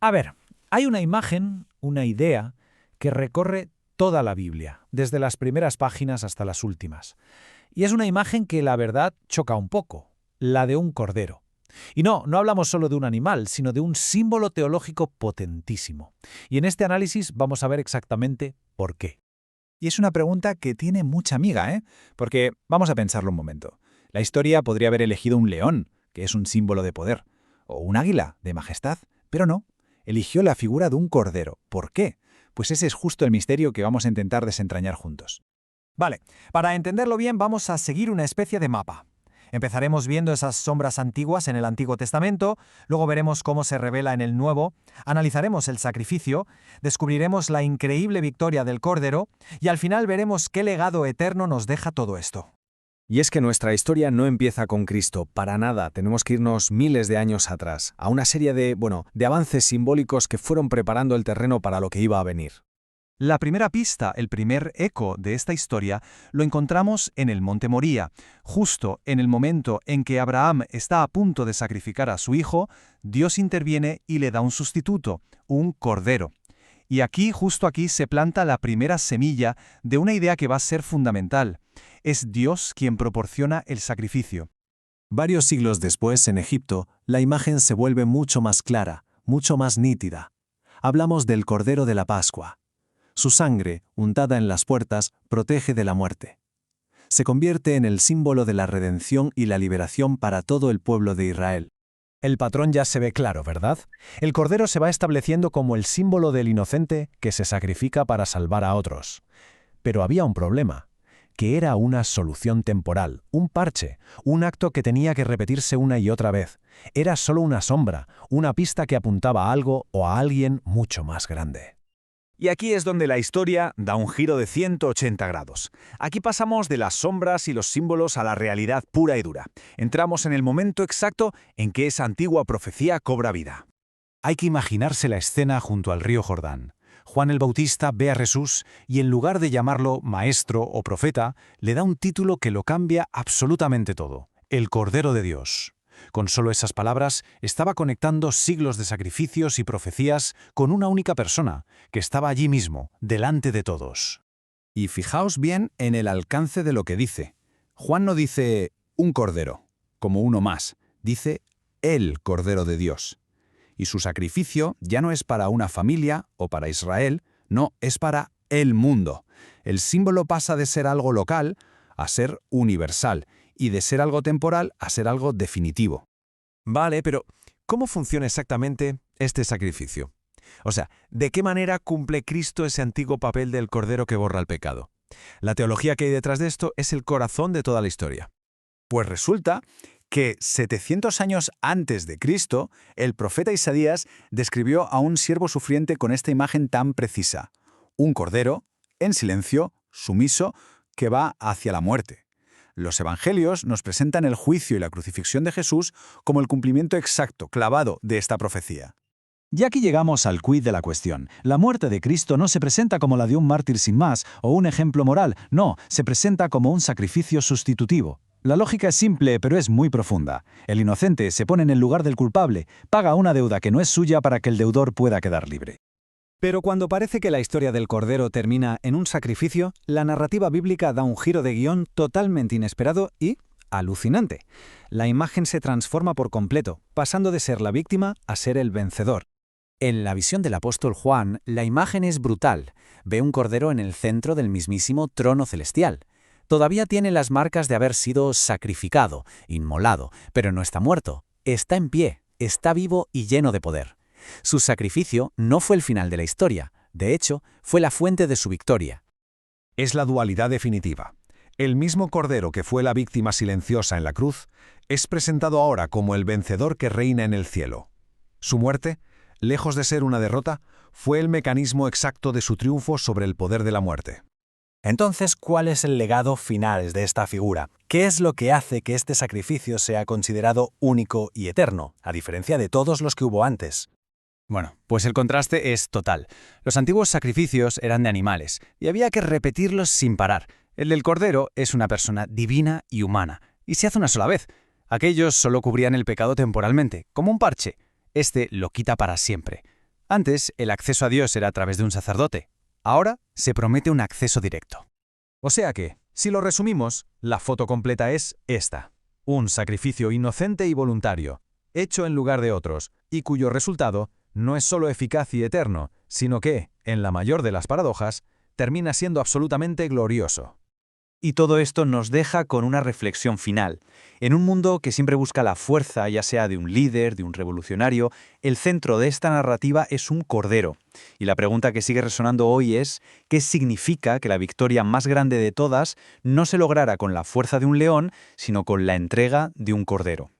A ver, hay una imagen, una idea, que recorre toda la Biblia, desde las primeras páginas hasta las últimas. Y es una imagen que, la verdad, choca un poco, la de un cordero. Y no hablamos solo de un animal, sino de un símbolo teológico potentísimo. Y en este análisis vamos a ver exactamente por qué. Y es una pregunta que tiene mucha miga, ¿eh? Porque vamos a pensarlo un momento. La historia podría haber elegido un león, que es un símbolo de poder, o un águila, de majestad, pero no. Eligió la figura de un cordero. ¿Por qué? Pues ese es justo el misterio que vamos a intentar desentrañar juntos. Vale, para entenderlo bien vamos a seguir una especie de mapa. Empezaremos viendo esas sombras antiguas en el Antiguo Testamento, luego veremos cómo se revela en el Nuevo, analizaremos el sacrificio, descubriremos la increíble victoria del Cordero y al final veremos qué legado eterno nos deja todo esto. Y es que nuestra historia no empieza con Cristo, para nada. Tenemos que irnos miles de años atrás, a una serie de avances simbólicos que fueron preparando el terreno para lo que iba a venir. La primera pista, el primer eco de esta historia, lo encontramos en el Monte Moría. Justo en el momento en que Abraham está a punto de sacrificar a su hijo, Dios interviene y le da un sustituto, un cordero. Y justo aquí, se planta la primera semilla de una idea que va a ser fundamental. Es Dios quien proporciona el sacrificio. Varios siglos después, en Egipto, la imagen se vuelve mucho más clara, mucho más nítida. Hablamos del Cordero de la Pascua. Su sangre, untada en las puertas, protege de la muerte. Se convierte en el símbolo de la redención y la liberación para todo el pueblo de Israel. El patrón ya se ve claro, ¿verdad? El cordero se va estableciendo como el símbolo del inocente que se sacrifica para salvar a otros. Pero había un problema, que era una solución temporal, un parche, un acto que tenía que repetirse una y otra vez. Era solo una sombra, una pista que apuntaba a algo o a alguien mucho más grande. Y aquí es donde la historia da un giro de 180 grados. Aquí pasamos de las sombras y los símbolos a la realidad pura y dura. Entramos en el momento exacto en que esa antigua profecía cobra vida. Hay que imaginarse la escena junto al río Jordán. Juan el Bautista ve a Jesús y en lugar de llamarlo maestro o profeta, le da un título que lo cambia absolutamente todo: el Cordero de Dios. Con solo esas palabras, estaba conectando siglos de sacrificios y profecías con una única persona, que estaba allí mismo, delante de todos. Y fijaos bien en el alcance de lo que dice. Juan no dice un cordero, como uno más, dice el Cordero de Dios. Y su sacrificio ya no es para una familia o para Israel, no, es para el mundo. El símbolo pasa de ser algo local a ser universal, y de ser algo temporal a ser algo definitivo. Vale, pero ¿cómo funciona exactamente este sacrificio? O sea, ¿de qué manera cumple Cristo ese antiguo papel del cordero que borra el pecado? La teología que hay detrás de esto es el corazón de toda la historia. Pues resulta que 700 años antes de Cristo, el profeta Isaías describió a un siervo sufriente con esta imagen tan precisa: un cordero, en silencio, sumiso, que va hacia la muerte. Los evangelios nos presentan el juicio y la crucifixión de Jesús como el cumplimiento exacto, clavado, de esta profecía. Y aquí llegamos al quid de la cuestión. La muerte de Cristo no se presenta como la de un mártir sin más o un ejemplo moral, no, se presenta como un sacrificio sustitutivo. La lógica es simple, pero es muy profunda. El inocente se pone en el lugar del culpable, paga una deuda que no es suya para que el deudor pueda quedar libre. Pero cuando parece que la historia del Cordero termina en un sacrificio, la narrativa bíblica da un giro de guión totalmente inesperado y alucinante. La imagen se transforma por completo, pasando de ser la víctima a ser el vencedor. En la visión del apóstol Juan, la imagen es brutal. Ve un cordero en el centro del mismísimo trono celestial. Todavía tiene las marcas de haber sido sacrificado, inmolado, pero no está muerto. Está en pie, está vivo y lleno de poder. Su sacrificio no fue el final de la historia, de hecho, fue la fuente de su victoria. Es la dualidad definitiva. El mismo Cordero que fue la víctima silenciosa en la cruz es presentado ahora como el vencedor que reina en el cielo. Su muerte, lejos de ser una derrota, fue el mecanismo exacto de su triunfo sobre el poder de la muerte. Entonces, ¿cuál es el legado final de esta figura? ¿Qué es lo que hace que este sacrificio sea considerado único y eterno, a diferencia de todos los que hubo antes? Bueno, pues el contraste es total. Los antiguos sacrificios eran de animales, y había que repetirlos sin parar. El del Cordero es una persona divina y humana, y se hace una sola vez. Aquellos solo cubrían el pecado temporalmente, como un parche. Este lo quita para siempre. Antes, el acceso a Dios era a través de un sacerdote. Ahora se promete un acceso directo. O sea que, si lo resumimos, la foto completa es esta. Un sacrificio inocente y voluntario, hecho en lugar de otros, y cuyo resultado no es solo eficaz y eterno, sino que, en la mayor de las paradojas, termina siendo absolutamente glorioso. Y todo esto nos deja con una reflexión final. En un mundo que siempre busca la fuerza, ya sea de un líder, de un revolucionario, el centro de esta narrativa es un cordero. Y la pregunta que sigue resonando hoy es, ¿qué significa que la victoria más grande de todas no se lograra con la fuerza de un león, sino con la entrega de un cordero?